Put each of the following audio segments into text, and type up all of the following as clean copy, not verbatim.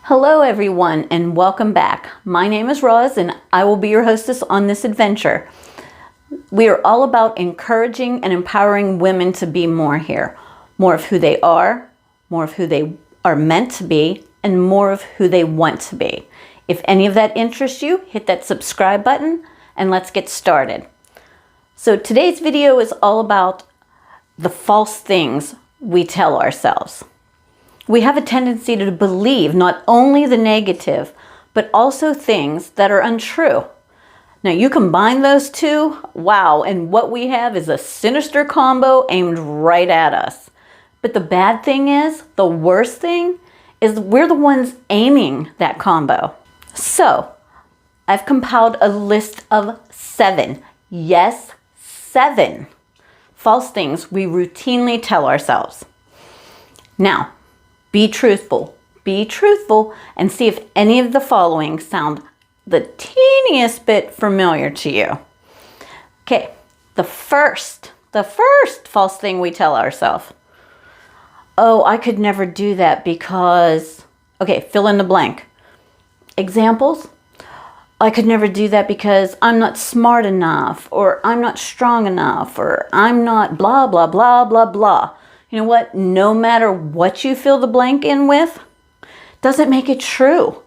Hello everyone and welcome back. My name is Roz and I will be your hostess on this adventure. We are all about encouraging and empowering women to be more here. More of who they are, more of who they are meant to be, and more of who they want to be. If any of that interests you, hit that subscribe button and let's get started. So today's video is all about the false things we tell ourselves. We have a tendency to believe not only the negative, but also things that are untrue. Now you combine those two, wow, and what we have is a sinister combo aimed right at us. But the bad thing is, the worst thing is we're the ones aiming that combo. So I've compiled a list of 7, yes, 7 false things we routinely tell ourselves. Now, be truthful and see if any of the following sound the teeniest bit familiar to you. Okay, the first false thing we tell ourselves. Oh, I could never do that because, okay, fill in the blank. Examples? I could never do that because I'm not smart enough, or I'm not strong enough, or I'm not blah, blah, blah, blah, blah. You know what? No matter what you fill the blank in with, doesn't make it true.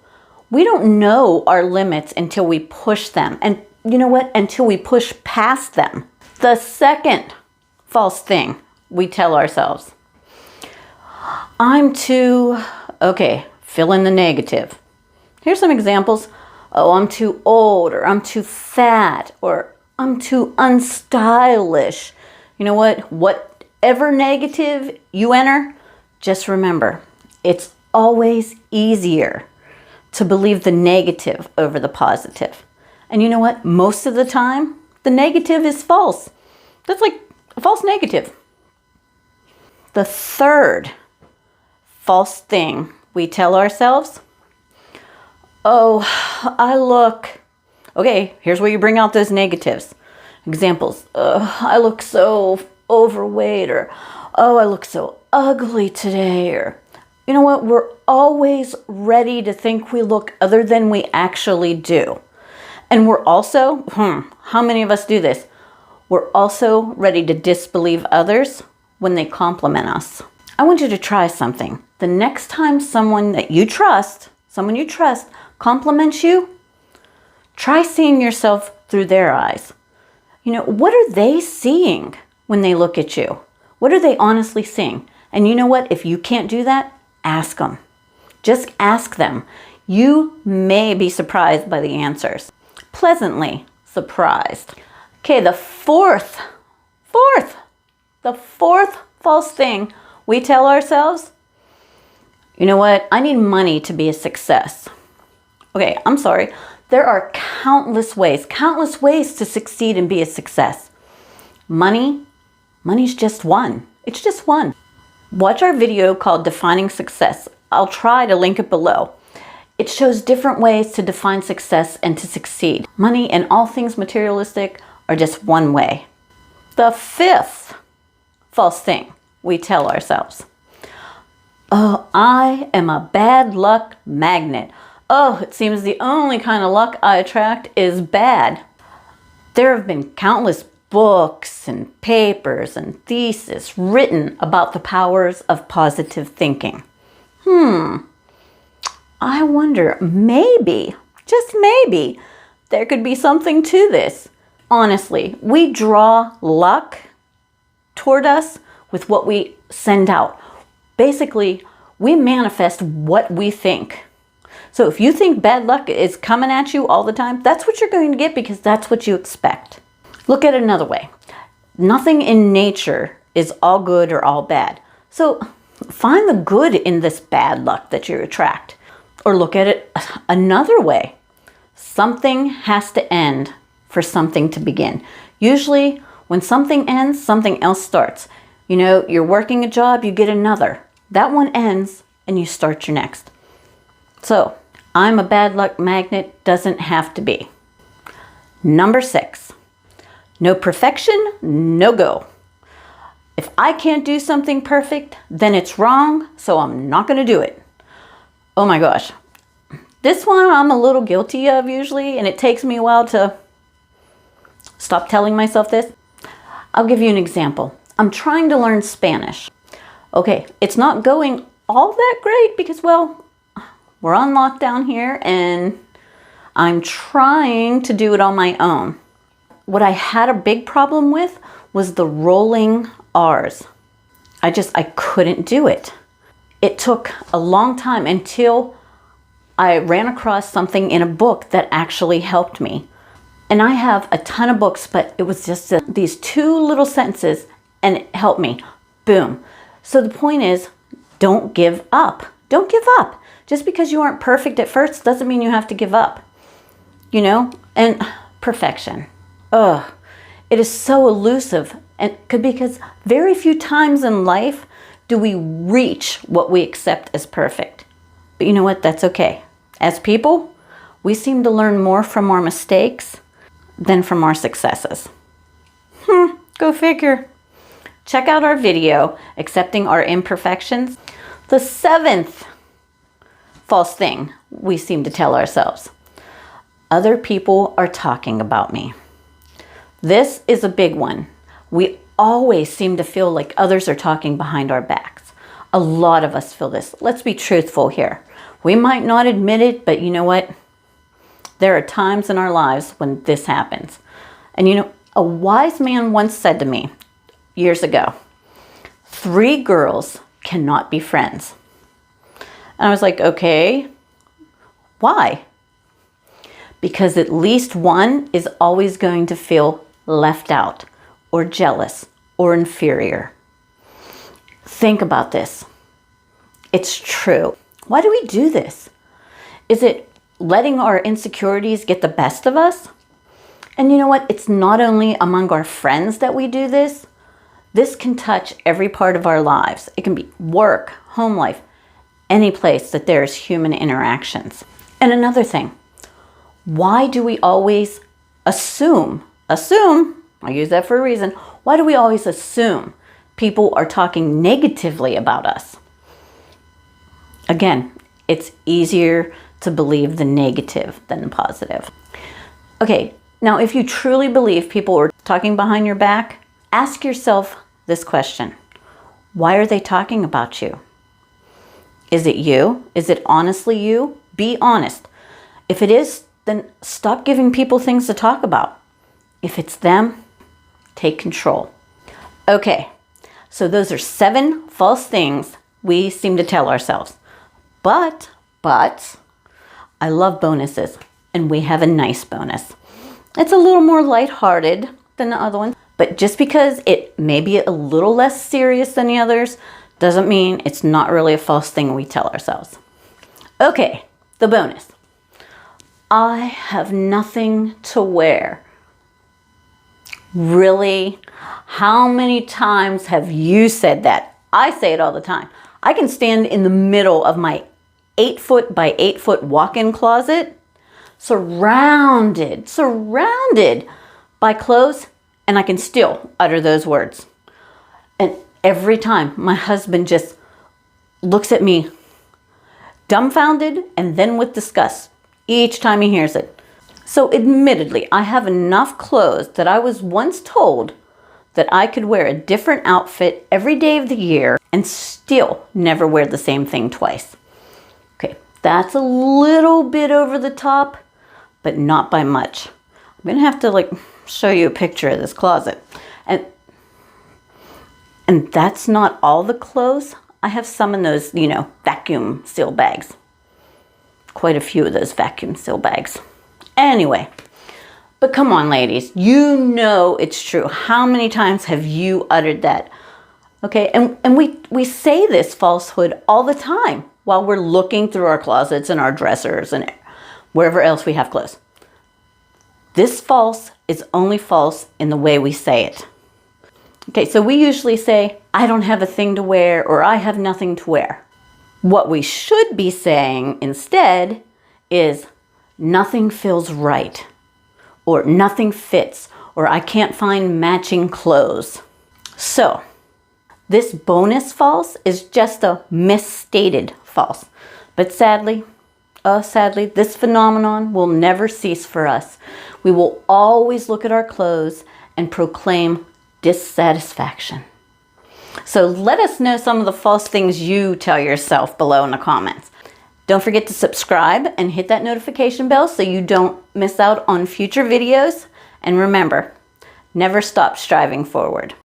We don't know our limits until we push them. And you know what? Until we push past them. The second false thing we tell ourselves. I'm too, okay, fill in the negative. Here's some examples. Oh, I'm too old, or I'm too fat, or I'm too unstylish. You know what? Whatever negative you enter, just remember, it's always easier to believe the negative over the positive. And you know what? Most of the time, the negative is false. That's like a false negative. The third false thing we tell ourselves. Oh, okay, here's where you bring out those negatives. Examples. I look so overweight, or oh, I look so ugly today, or you know what, we're always ready to think we look other than we actually do. And we're also, how many of us do this? We're also ready to disbelieve others when they compliment us. I want you to try something. The next time someone you trust compliments you, try seeing yourself through their eyes. You know, what are they seeing when they look at you? What are they honestly seeing? And you know what? If you can't do that, ask them. Just ask them. You may be surprised by the answers. Pleasantly surprised. Okay, the fourth false thing we tell ourselves. You know what? I need money to be a success. Okay, I'm sorry. There are countless ways to succeed and be a success. Money's just one. It's just one. Watch our video called Defining Success. I'll try to link it below. It shows different ways to define success and to succeed. Money and all things materialistic are just one way. The fifth false thing we tell ourselves. Oh, I am a bad luck magnet. Oh, it seems the only kind of luck I attract is bad. There have been countless books and papers and theses written about the powers of positive thinking. I wonder, maybe, just maybe, there could be something to this. Honestly, we draw luck toward us with what we send out. Basically, we manifest what we think. So if you think bad luck is coming at you all the time, that's what you're going to get because that's what you expect. Look at it another way. Nothing in nature is all good or all bad. So find the good in this bad luck that you attract. Or look at it another way. Something has to end for something to begin. Usually when something ends, something else starts. You know, you're working a job, you get another. That one ends and you start your next. So, I'm a bad luck magnet doesn't have to be. Number 6. No perfection, no go. If I can't do something perfect, then it's wrong, so I'm not going to do it. Oh my gosh, This one I'm a little guilty of usually, and it takes me a while to stop telling myself this. I'll give you an example. I'm trying to learn Spanish. Okay, it's not going all that great because, well, we're on lockdown here and I'm trying to do it on my own. What I had a big problem with was the rolling R's. I couldn't do it. It took a long time until I ran across something in a book that actually helped me. And I have a ton of books, but it was just these 2 little sentences and it helped me. Boom. So the point is, don't give up. Don't give up. Just because you aren't perfect at first doesn't mean you have to give up. You know? And perfection. Ugh. It is so elusive. And because very few times in life do we reach what we accept as perfect. But you know what? That's okay. As people, we seem to learn more from our mistakes than from our successes. Go figure. Check out our video, Accepting Our Imperfections. The 7th false thing we seem to tell ourselves. Other people are talking about me. This is a big one. We always seem to feel like others are talking behind our backs. A lot of us feel this. Let's be truthful here. We might not admit it, but you know what? There are times in our lives when this happens. And you know, a wise man once said to me years ago, 3 girls cannot be friends. And I was like, okay, why? Because at least one is always going to feel left out or jealous or inferior. Think about this. It's true. Why do we do this? Is it letting our insecurities get the best of us? And you know what? It's not only among our friends that we do this. This can touch every part of our lives. It can be work, home life, any place that there's human interactions. And another thing, why do we always assume, I use that for a reason, why do we always assume people are talking negatively about us? Again, it's easier to believe the negative than the positive. Okay, now if you truly believe people are talking behind your back, ask yourself this question. Why are they talking about you? Is it you? Is it honestly you? Be honest. If it is, then stop giving people things to talk about. If it's them, take control. Okay, so those are 7 false things we seem to tell ourselves. But, I love bonuses, and we have a nice bonus. It's a little more lighthearted than the other one, but just because it may be a little less serious than the others, doesn't mean it's not really a false thing we tell ourselves. Okay, the bonus. I have nothing to wear. Really? How many times have you said that? I say it all the time. I can stand in the middle of my 8-foot by 8-foot walk-in closet, surrounded by clothes, and I can still utter those words. And every time my husband just looks at me dumbfounded and then with disgust each time he hears it. So admittedly, I have enough clothes that I was once told that I could wear a different outfit every day of the year and still never wear the same thing twice. Okay, that's a little bit over the top, but not by much. I'm gonna have to show you a picture of this closet. And that's not all the clothes. I have some in those, vacuum seal bags. Quite a few of those vacuum seal bags. Anyway, but come on, ladies, you know it's true. How many times have you uttered that? Okay, and we say this falsehood all the time while we're looking through our closets and our dressers and wherever else we have clothes. This false is only false in the way we say it. Okay, so we usually say, I don't have a thing to wear, or I have nothing to wear. What we should be saying instead is, nothing feels right, or nothing fits, or I can't find matching clothes. So, this bonus false is just a misstated false. But sadly, sadly, this phenomenon will never cease for us. We will always look at our clothes and proclaim dissatisfaction. So let us know some of the false things you tell yourself below in the comments. Don't forget to subscribe and hit that notification bell so you don't miss out on future videos. And remember, never stop striving forward.